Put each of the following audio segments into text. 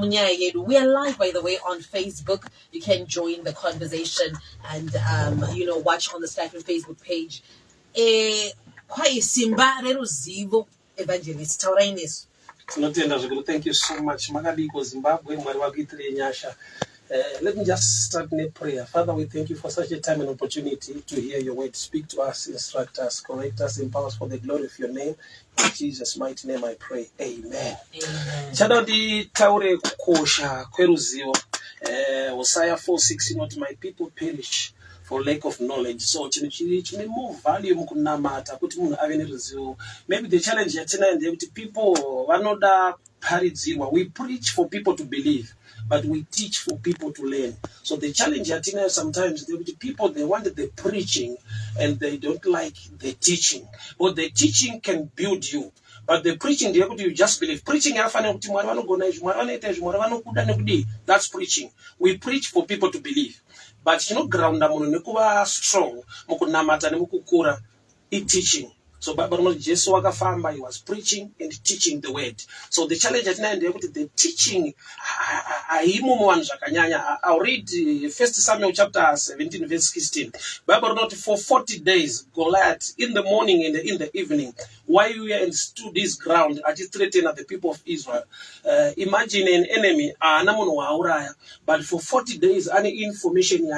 We are live, by the way, on Facebook. You can join the conversation and watch on the Stephen Facebook page. Quite simba reruzivo evangelist taurainesu. Thank you so much. Makadiko Zimbabwe, Mwari wakuitire nyasha. Let me just start in a prayer. Father, we thank you for such a time and opportunity to hear your word. Speak to us, instruct us, correct us, empower us for the glory of your name. In Jesus' mighty name I pray. Amen. Chadodi taure kukosha kweruzivo. Hosea 4:6, not my people perish for lack of knowledge. So chine more value mukunamata kuti munhu ave neruzivo. Maybe the challenge yatina and the people vanoda paridzirwa. We preach for people to believe, but we teach for people to learn. So the challenge yatina sometimes the people, they want the preaching and they don't like the teaching. But the teaching can build you. But the preaching, you just believe. Preaching, that's preaching. We preach for people to believe. But ground strong, teaching. So Bible Jesus wakafamba, he was preaching and teaching the word. So the challenge at nine, the teaching, I'll read 1 Samuel chapter 17 verse 16. Bible not for 40 days, Goliath in the morning and in the evening, while we were and stood this ground, I just threatened at the people of Israel. Imagine an enemy, but for 40 days, any information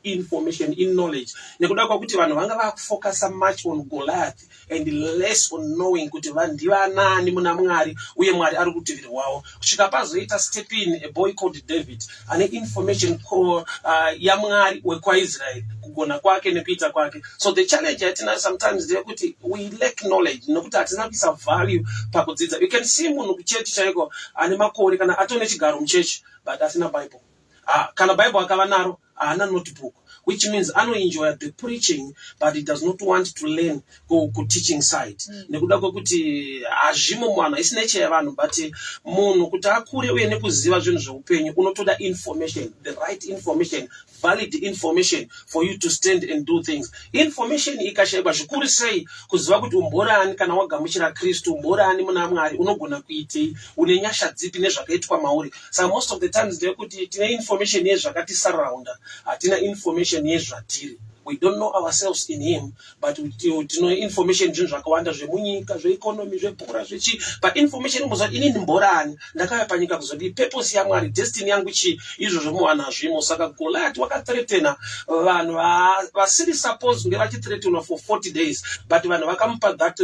information in knowledge. Nekuda kwakuti vanhu vanga vakufocus much on Goliath and less on knowing kuti vandiva nani muna Mwari uye Mwari ari kutiviri wawo. Kusvika pazoita step in a boy called David ane information ya Mwari wekwa Israel kugona kwake nekuita kwake. So the challenge yatina sometimes ndeyekuti we lack knowledge nokuti hatina kuisa value pakudzidza. You can see munhu kuchechi chaiko ane makore kana atone chigaro muchechi but asina Bible. Kana Bible akava naro ana notebook, which means ano enjoy the preaching but he does not want to learn go teaching side. Nekuda kwekuti azvimo mwana is nature yavanhu, but munhu kuti akure uye nekuziva zvinhu zveupenyu unotoda information, the right information, valid information for you to stand and do things. Information ikashaiba zvikuru sei kuziva kuti umborani kana wagamuchira Kristu, umborani muna Mwari, unogona kuitei, une nyasha dzipi nezvakaitwa mauri. So most of the times ndeyekuti tine information yezvakati surround, hatina information yezvatiri. We don't know ourselves in him, but we know information zvakawanda zvemunyika, zveeconomy, zvebhora, zvechi. But information muzati inini mborani, ndakauya panyika kuzodi purpose yaMwari, destiny yangu chi, izvo zvomuwana zvimo. Saka Goliath wakathreatena vanhu vasiri supposed kunge vachithreatenwa for 40 days, but vanhu vakamupa that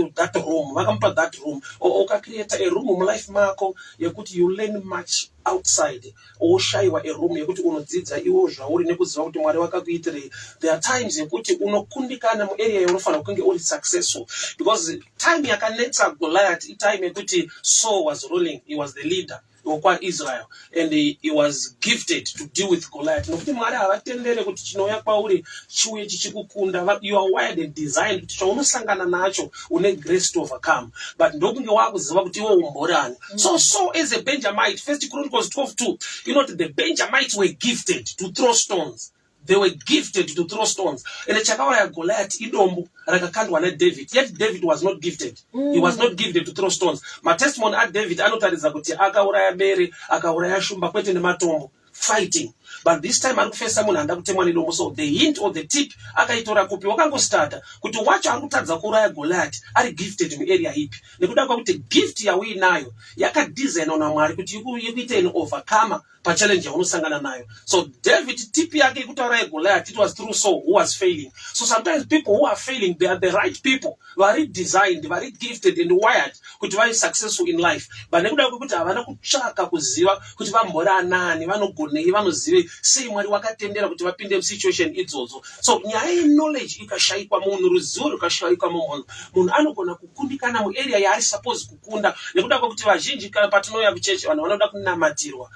room, ukacreate a room mulife mako yekuti you learn much outside, oshayiwa a room yekuti unodzidza iwo zvauri nekuziva kuti Mwari wakakuitirei. There are times yekuti unokundikana muarea yaunofana kunge uri successful, because time yakanetsa Goliath time yekuti Saul was ruling, he was the leader kwa Israel, and he was gifted to deal with Goliath. Nokuti Mwari havatendere kuti chinouya kwauri chiuye chichikukunda. You are wired and designed kuti chaunosangana nacho une grace to overcome, but ndokunge wakuziva kuti iwe umborani. So Saul is a Benjamite. 1 Chronicles 12:2, you know that the Benjamites were gifted to throw stones. They were gifted to throw stones. And the chakawa Goliath idombo rakakandwa na David. Yet David was not gifted. He was not gifted to throw stones. My testimony at David anotariza kuti akauraya bere, akauraya shumba kwete nematombo, fighting. But this time arikufesa munhu anda kutemwa nedombo. So the hint or the tip akaitora kupi wakangostarta kuti wacho arikutadza kuuraya Goliath ari gifted muarea ipi. Nekuda kwakuti gift yauinayo yakadesignwa naMwari kuti ikuite an overcomer challenge yaunosangana nayo. So David tip yake kutauraya Goliath, it was through Saul who was failing. So sometimes people who are failing, they are the right people, very designed, very gifted and wired kuti vabe successful in life. But nekuda kwekuti havana kutsvaka kuziva kuti vambora nani, vanogonei, vanozive sei Mwari wakatendera kuti vapinde musituation idzodzo. So nyaya ye-knowledge ikashayikwa munhu, ruzivo rukashayikwa munhu, munhu anogona kukundikana muarea yaari supposed kukunda. Nekuda kwekuti vazhinji patinouya kuchechi vanhu vanoda kunamatirwa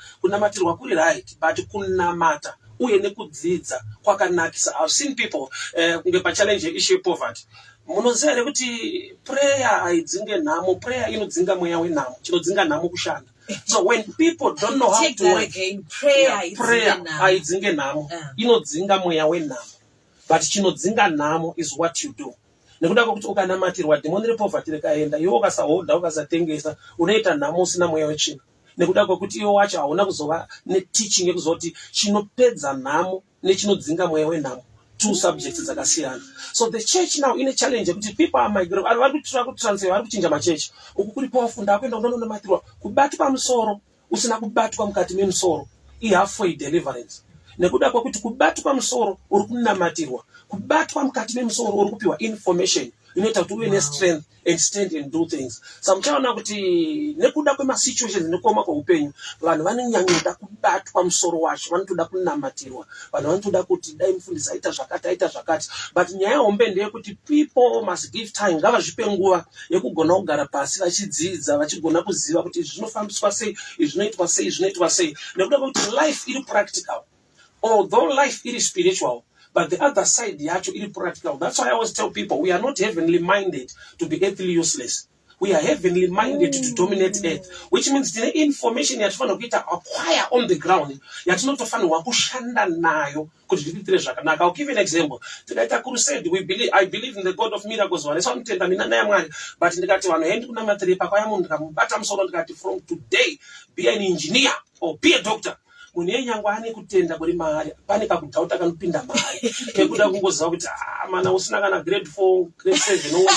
kuri right, but kunamata uye nekudzidza kwakanakisa. I've seen people kunge pachallenge issue poverty. Munoziva nekuti prayer haidzinge nhamo, prayer inodzinga mweya wenhamo, chinodzinga nhamo kushanda. So when people don't know how to work, prayer haidzinge nhamo, inodzinga mweya wenhamo. But chinodzinga nhamo is what you do. nekuda kwekuti ukanamatirwa dhimoni repoverty rikaenda iwe ukasahodha ukasatengesa unoita nhamo usina mweya wetsvina nekuda kwekuti iwe wacho hauna kuzova neteaching yekuzoti chinopedza nhamo nechinodzinga mweya wenhamo, two subjects dzakasiyana. So the church now ine challenge yekuti people are migrating, vari kutura kutransfer, vari kuchinja machechi uku kuri pawafunda akuenda unonomatirwa kubatwa musoro usina kubatwa mukati memusoro i-halfway deliverance. Nekuda kwekuti kubatwa musoro uri kunamatirwa, kubatwa mukati memusoro uri kupiwa information inoita kuti uve nestrength and stand and do things. So muchaona kuti nekuda kwemasituations nekoma kweupenyu vanhu vanonyanya kubatwa musoro wacho, vanotoda kunamatirwa, vanhu vanotoda kuti dai mufundisi aita zvakati aita zvakati. But nyaya hombe ndeyekuti people must give time, ngavazvipe nguva yekugona kugara pasi vachidzidza vachigona kuziva kuti izvi zvinofambiswa sei, izvi zvinoitwa sei, izvi zvinoitwa sei. Nekuda kwekuti life iri practical, although life iri spiritual, but the other side yacho iri practical. That's why I always tell people we are not heavenly minded to be earthly useless. We are heavenly minded to dominate earth, which means the information yatinofanira kuita acquire on the ground yatinofanira kushanda nayo kuti zviitire zvakanaka. I'll give you an example. Tikaita crusade, I believe in the God of miracles. Vanesa vanotenda mina naye Mwari, but ndikati vanhu hendi kunamatira pakauya munhu ndikamubata musoro ndikati from today be an engineer or be a doctor. Mune nyangu ane kutenda kuri mahari pane kakudhauta kanopinda mahari kekuda kungoziva kuti mana usina kana grade 4 grade 7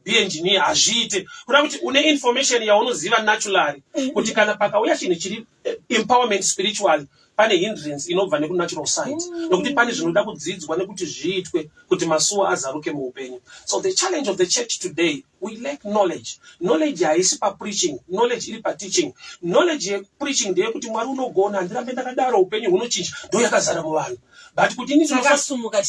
be engineer azviite kuda kuti une information yaunoziva naturally kuti kana pakauya chinhu chiri empowerment spiritually pane hindrance inobva nekunatural side nokuti pane zvinoda kudzidzwa nekuti zviitwe kuti masuwa azaruke muupenyu. So the challenge of the church today, we lack knowledge. Knowledge haisi preaching, knowledge iri teaching. Knowledge preaching ndeyekuti Mwari unogona ndirambe ndakadaro upenyu hunochinja ndo yakazara muvanhu. But kuti ini ndakasumuka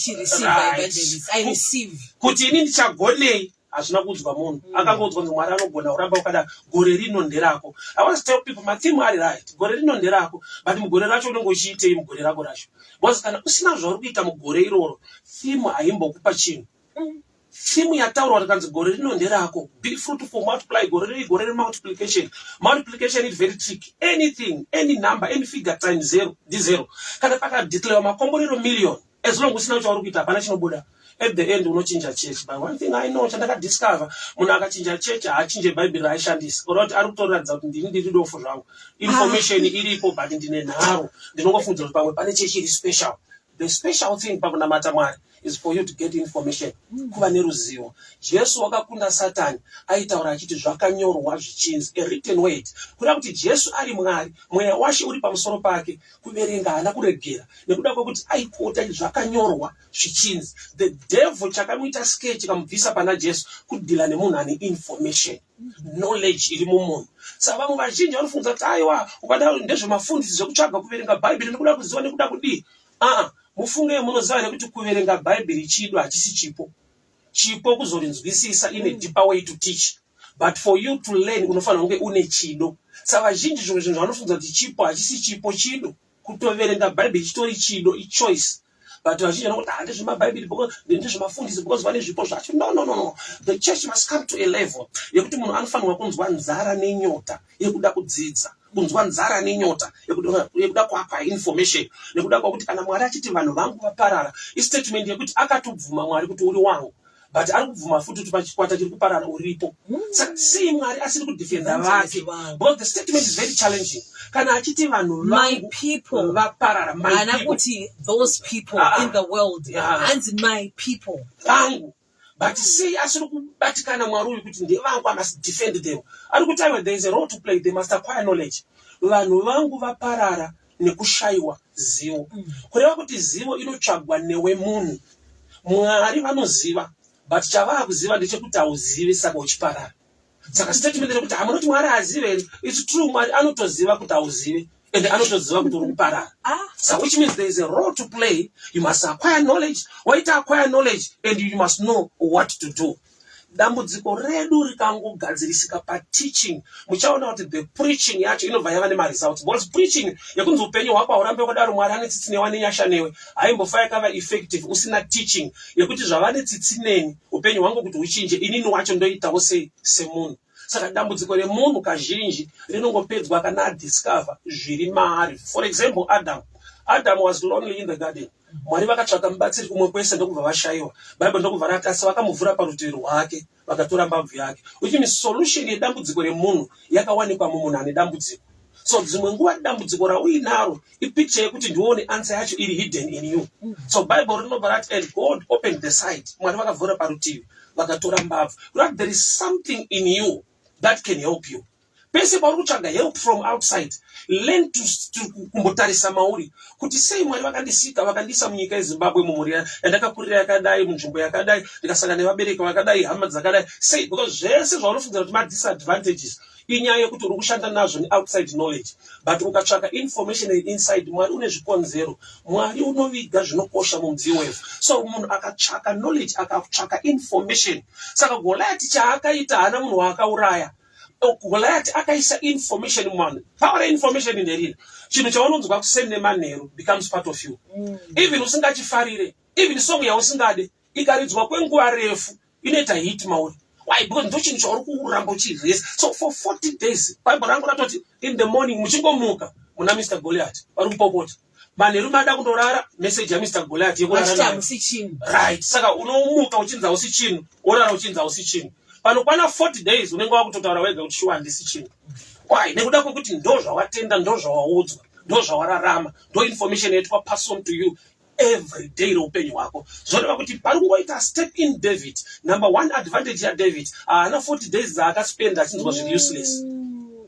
I receive kuti ini ndichagonei hazvina kuudzwa munhu akangodzwa kuti Mwari anogona kuramba ukada gore rino nderako. I want to tell people mathimu ari right, gore rino nderako, but mugore racho unenge uchiitei mugore rako racho, because kana usina zvauri kuita mugore iroro thimu haimbokupa chinhu. Thimu yataurwa kuti kanzi gore rino nderako, be fruitful, multiply, gore remultiplication. Multiplication is very tricky. Anything, any number, any figure times zero ndi0 kana pakadeclare makomborero million, as long usina chauri kuita hapana chinobuda. At the end unochinja church. But one thing I know chandakadiscover, munhu akachinja church haachinje bhaibheri raishandisa orati ari kutoratidza kuti ndini ndiri dofo zvangu, information iripo but ndine nharo ndinongofunza kuti pamwe pane chechi iri special. The special thing pakunamata Mwari is for you to get information, kuva neruzivo. Jesu wakakunda Satani aitaura achiti zvakanyorwa zvichinzi, a written word. Kuda kuti Jesu ari Mwari, mweya washe uri pamusoro pake, kuverenga hana kuregera nekuda kwekuti aikota zvakanyorwa zvichinzi. The devil chakamuita sketch kamubvisa pana Jesu kudhila nemunhu ane information, knowledge iri mumunhu. Saka vamwe vazhinji vanofunza kuti aiwa ukadaro ndezvemafundisi zvekutsvaga kuverenga bhaibheri nekuda kuziva nekuda kudii. Mufunge munoziva nekuti kuverenga bhaibheri chido hachisi chipo kuzorinzwisisa in a deeper way to teach, but for you to learn unofanira kunge une chido. Saka vazhinji zvimwe zvinhu vanofunza kuti chipo hachisi chido, kutoverenga bhaibheri chitori chido, ichoice. But vazhinji vanokuti ndezvemabhaibheri ndezvemafundisi because vane zvipo zvacho. No. The church must come to a level yekuti munhu anofanirwa kunzwa nzara nenyota yekuda kudzidza, kunzwa nzara nenyota yekuda kuapa information, nekuda kwakuti kana Mwari achiti vanhu vangu vaparara, istatement yekuti akatobvuma Mwari kuti uri wangu, but ari kubvuma futi kuti pachikwata chiri kuparara uripo. Saka sei Mwari asiri kudefenda vake? Because the statement is very challenging. Kana achiti vanhu my people vaparara, my people, those people in the world and my people vangu. But see, asiri kubatikana Mwari uyu kuti ndevangu, I must defend them. Ari kuti there is a role to play, they must acquire knowledge. Vanhu vangu vaparara nekushaiwa zivo. Kureva kuti zivo inotsvagwa newe munhu. Mwari vanoziva, but chavava kuziva ndechekuti hauzivi saka uchiparara. Saka statement rekuti hamunoti Mwari hazive, it's true, Mwari anotoziva kuti hauzivi and anotoziva kuti uri kuparara. So which means there is a role to play. You must acquire knowledge. Waita acquire knowledge and you must know what to do. Dambudziko redu rikangogadzirisika pateaching, muchaona kuti the preaching yacho inobva yava nemaresults. Because preaching yekunzi upenyu hwako haurambe wakadaro Mwari ane tsitsi newe nenyasha newe haimbofa yakava effective usina teaching yekuti zvava netsitsi neni upenyu hwangu kuti huchinje inini wacho ndoitawo semunhu. Saka dambudziko remunhu kazhinji rinongopedzwa kana adiscover zviri maari. For example, Adam was lonely in the garden. Mwari vakatsvaka mubatsiri kumwe kwese ndokubva vashayiwa. Bhaibheri ndokubva rati asi vakamuvhura parutivi rwake vakatora mbabvu yake. Which means solution yedambudziko remunhu yakawanikwa mumunhu ane dambudziko. So dzimwe nguva dambudziko rauinaro ipicture yekuti ndione answer yacho iri hidden in you. So Bible rinobva rati and God opened the sight. Mwari vakavhura parutivi vakatora mbabvu. That there is something in you that can help you. Pese pauri kutsvaga help from outside, learn to kumbotarisa mauri kuti sei Mwari vakandisika vakandisa munyika yeZimbabwe mumhuri yandakakurira yakadai munzvimbo yakadai ndikasangana nevabereki vakadai hama dzakadai sei, because zvese zvaunofungira kuti madisadvantages inyaya yekuti uri kushanda nazvo outside knowledge. But ukatsvaka information inside, Mwari une zvikonzero, Mwari unoviga zvinokosha mumudziyo wefu. So munhu akatsvaka knowledge akatsvaka information, saka Goliath chaakaita hana munhu waakauraya. Goliath akaisa information mwana. Power information nderini. Chinhu chaunonzwa kusende manheru becomes part of you. Even usingachifarire, even song yausingade ikaridzwa kwenguva refu inoita hit mauri. Why? Because ndo chinhu chauri kuramba uchiresa. So for 40 days, Bible rangu ratoti in the morning muchingomuka muna Mr. Goliath vari kupopota. Manheru mada kundorara message ya Mr. Goliath yekurara. Right. Saka unomuka uchinza usi chinu, orara uchinza usi chinu. Panokwana 40 days unenge wakutotaura wega kuti shuwa handisi chinu. Why? Nekuda kwekuti ndo zvawatenda, ndo zvawaudzwa, ndo zvawararama, ndo information yetwa pass on to you every day upenyu hwako. Zvoreva kuti pari kungoita step in David. Number one advantage ya David, haana 40 days dzaakaspenda achinzwa zviri useless.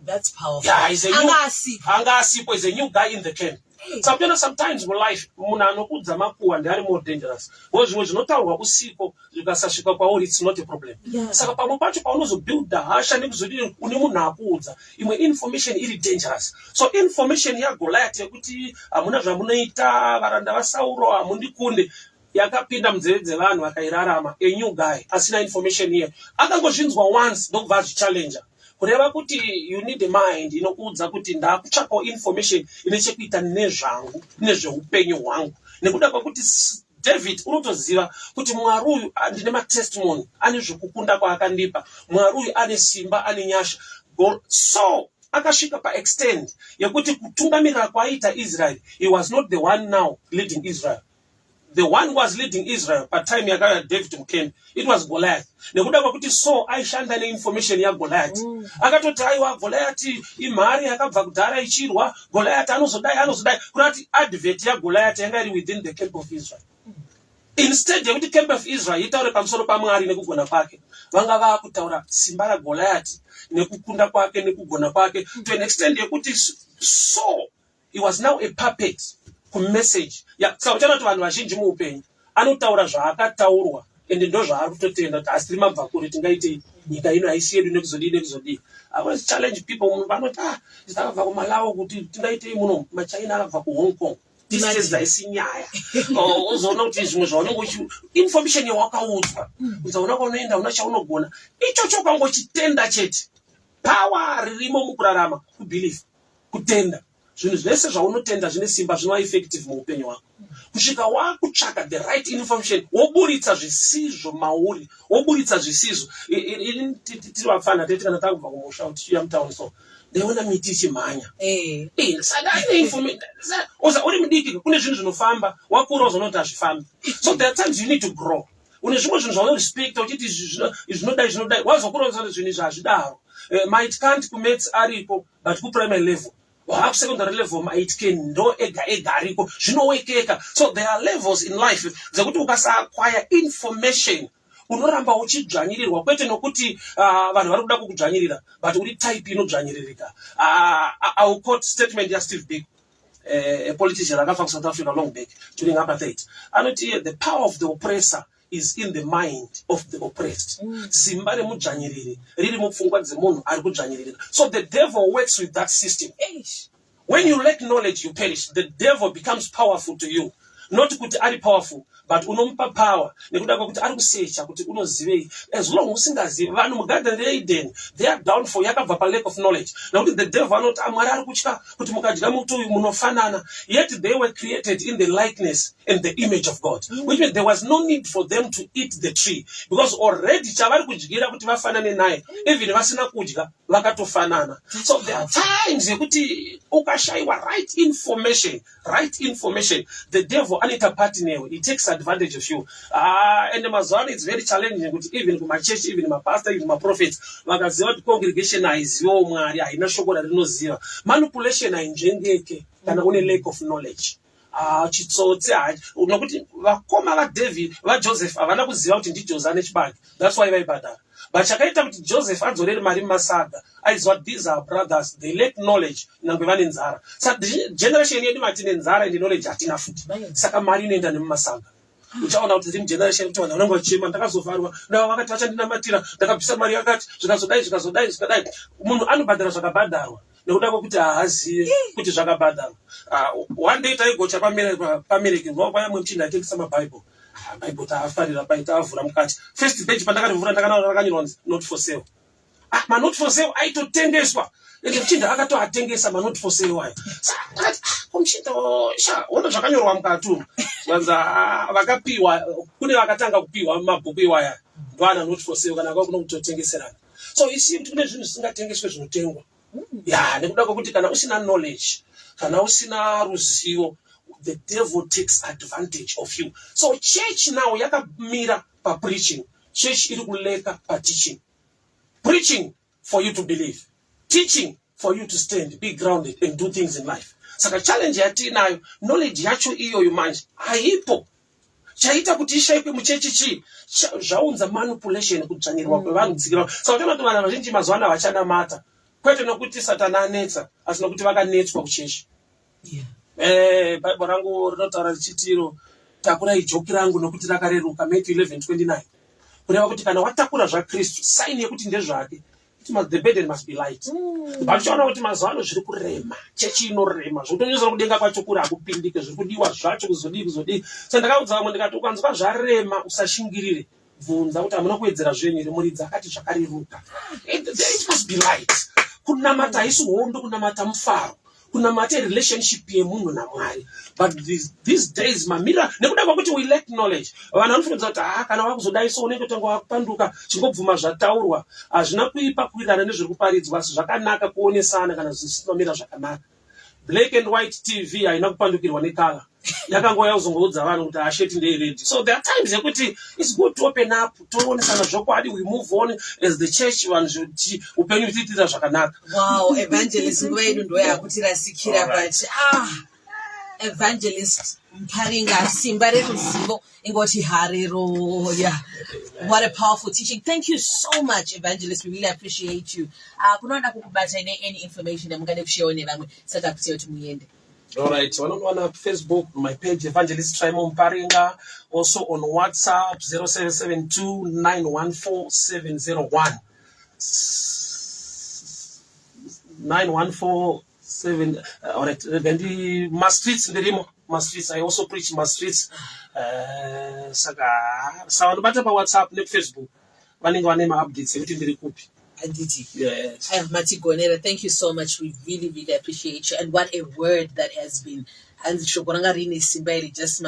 That's powerful. Yeah, he's a new guy in the camp. So sometimes in life, munhu anokudza makuhwa ndiari more dangerous. Because zvimwe zvinotaurwa usiku zvikasasvika kwauri, it's not a problem. Saka pamwe pacho paunozobuilda hasha nekuzodini une munhu akuudza, imwe information iri dangerous. So information ya Goliath yekuti hamuna zvamunoita, varanda vaSauro hamundikunde, yakapinda munzeve dzevanhu vakairarama. A new guy asina information here akangozvinzwa once ndokubva azvichallenja. Kureva kuti you need a mind inokuudza kuti ndakutsvakawo information ine chekuita nezvangu nezveupenyu hwangu. Nekuda kwekuti David unotoziva kuti Mwari uyu ndine matestimony, ane zvokukunda kwaakandipa, Mwari uyu ane simba, ane nyasha. So akasvika paextend yekuti kutungamirira kwaiita Israel, he was not the one now leading Israel. The one who was leading Israel at time yakaya David mukeni, it was Goliath. Nekuda kwekuti so aishanda neinformation ya Goliath. Akatoti aiwa Goliath imhari yakabva kudhara ichirwa, Goliath anozodai kurati advert ya Goliath yanga iri within the camp of Israel. Instead yekuti camp of Israel itaure pamusoro paMwari nekugona kwake, vanga vakutaura simba raGoliath nekukunda kwake nekugona kwake, to an extent yekuti so he was now a puppet kumessage. Saka uchanoti vanhu vazhinji muupenyu anotaura zvaakataurwa ende ndo zvaari kutotenda kuti asiri mabva kuri tingaitei nyika ino haisi yedu nekuzodii. I always challenge people, munhu vanoti takabva kuMalawi kuti tingaitei muno, maChina akabva kuHong Kong. Distance haisi nyaya. Uzoona kuti zvimwe zvaunenge information yawakaudzwa, uzaona kwaunoenda una chaunogona, ichocho ukangochitenda chete. Power ririmo mukurarama, kubelieve, kutenda. Zvinhu zvese zvaunotenda zvine simba zvinova effective muupenyu hwako. Kusvika wakutsvaka the right information, woburitsa zvisizvo mauri, woburitsa zvisizvo. Tiri vafana tete kana takubva kumusha kuti tichiuya mutauni so ndaiona miti ichimhanya. Saka ine information. Uri mudiki kune zvinhu zvinofamba, wakura uzonoti hazvifambi. So there are times you need to grow. Une zvimwe zvinhu zvaunorespecta uchiti zvinodai, wazokura uzoti zvinhu izvi hazvidaro. Might can't kumets aripo, but kuprimary level. Secondary level maitike ndo ega ariko zvinowekeka. So there are levels in life dzekuti ukasaacquire information unoramba uchidzvanyirirwa, kwete nokuti vanhu vari kuda kukudzvanyirira, but uri type inodzvanyiririka. I will quote statement ya Steve Biko, a politician akafa kuSouth Africa long back during apartheid. Anoti the power of the oppressor is in the mind of the oppressed. Simba remudzvanyiriri riri mupfungwa dzemunhu ari kudzvanyiririka. So the devil works with that system. When you lack knowledge, you perish. The devil becomes powerful to you. Not kuti ari powerful, but unomupa power. Nekuda kwekuti ari kusecha kuti unozivei. As long usingazivi, vanhu mugarden reIden, they are down for yakabva pa lack of knowledge. Nokuti the devil anoti Mwari ari kutya kuti mukadya muti uyu munofanana. Yet they were created in the likeness and the image of God. Which means there was no need for them to eat the tree. Because already chavari kudyira kuti vafanane naye. Even vasina kudya, vakatofanana. So there are times yekuti ukashaiwa right information, the devil so anoita part newe, he takes advantage of you. And mazuva ano it's very challenging kuti even kumachurch, even mapastor, even maprophets vakaziva kuti congregation haizivawo Mwari, haina shoko rarinoziva, manipulation hainzvengeke kana une lack of knowledge. Chitsotsi nokuti vakoma vaDavid vaJoseph havana kuziva kuti ndiJozi nechibage, that's why vaibhadhara. But chakaita kuti Joseph adzorere mari mumasaga aiziva these are brothers, they lack knowledge nyangwe vane nzara. Saka generation yedu matine nzara and knowledge hatina futi, saka mari inoenda nemumasaga. Uchaona kuti tiri mugeneration kuti vanhu vanenge vachema, ndakazovharwa navo vakati vachandinamatira, ndakabvisa mari yakati zvikazodai. Munhu anobhadhara zvakabhadharwa nekuda kwokuti haazive kuti zvakabhadharwa. One day taigocha pamereki paya muchinda atengesa mabhaibheri. Bible taafarira paitavhura mukati. First page pandakarivhura ndakanaona rakanyorwa not for sale. Not for sale aitotengeswa. Ende muchinda akatoatengesa not for sale ayo. Saka muchinda ona zvakanyorwa mukati umu. Vanza vakapiwa, kune vakatanga kupiwa mabhuku iwaya. Ndwana not for sale kana kwakuno kutotengeserana. So you see kuti kune zvinhu zvisingatengeswe zvinotengwa. Nekuda kwokuti kana usina knowledge, kana usina ruzivo, the devil takes advantage of you. So church now yakamira pa preaching. Church iri kuleka pa teaching. Preaching for you to believe. Teaching for you to stand, be grounded and do things in life. Saka challenge yatinayo, knowledge yacho iyoyo manje haipo. Chaita kuti ishaikwe muchechi chi zvaunza manipulation kudzvanyirwa kwevanhu kudzikira. Saka unoona kuti vanhu vazhinji mazuva ano havachanamata. Kwete nokuti Satani anetsa, asi nokuti vakanetswa kuchechi. Bhaibheri rangu rinotaura richitiro takura ijoki rangu nokuti rakareruka, Matthew 11:29. Kureva kuti kana watakura zvaKristu, saini yekuti ndezvake, the burden must be light. But uchaona kuti mazuva ano zviri kurema, chechi inorema, zvotonyesera kudenga kwacho kuri hakupindike, zviri kudiwa zvacho kuzodii. Saka ndakaudza vamwe ndikati ukanzwa zvarema usashingirire, bvunza kuti hamuna kuwedzera zvenyu here, muridzi akati zvakareruka. It must be light. Kunamata haisi hondo, kunamata mufaro, kunamata relationship yemunhu naMwari. But these days mamira nekuda kwokuti we lack knowledge. Vanhu vanofunga kuti kana wakuzodai so unenge tanga wakupanduka, chingobvuma zvataurwa hazvina kuipa kuwirirana nezviri kuparidzwa, asi zvakanaka kuonesana kana zvisinamira zvakanaka. Black and white TV haina kupandukirwa nekala. Yakangouya kuzongoudza vanhu kuti asheti ndeiredi. So there are times yekuti it's good to open up, toonesana zvokwadi, we move on as the church, vanhu zvoti upenyu hutiitira zvakanaka. Wow, evangelist nguva yedu ndo yakutirasikira, but evangelist Mparinga simba reruzivo ingoti haleluya. What a powerful teaching. Thank you so much, evangelist. We really appreciate you. Kunoda kukubata any information amungade kushare nevamwe saka kuti muyende. All right, so on Facebook, my page Evangelist Simon Mparinga, also on WhatsApp 0772914701. 9147. All right, then the Maastricht, I also preach Maastricht. Saka sawa bata pa WhatsApp ne Facebook. Vanenge vane ma updates ekuti ndiri kupi. Yes. Matigonera, thank you so much. We really, really appreciate you. And what a word that has been. And Shokoranga Rini Simba just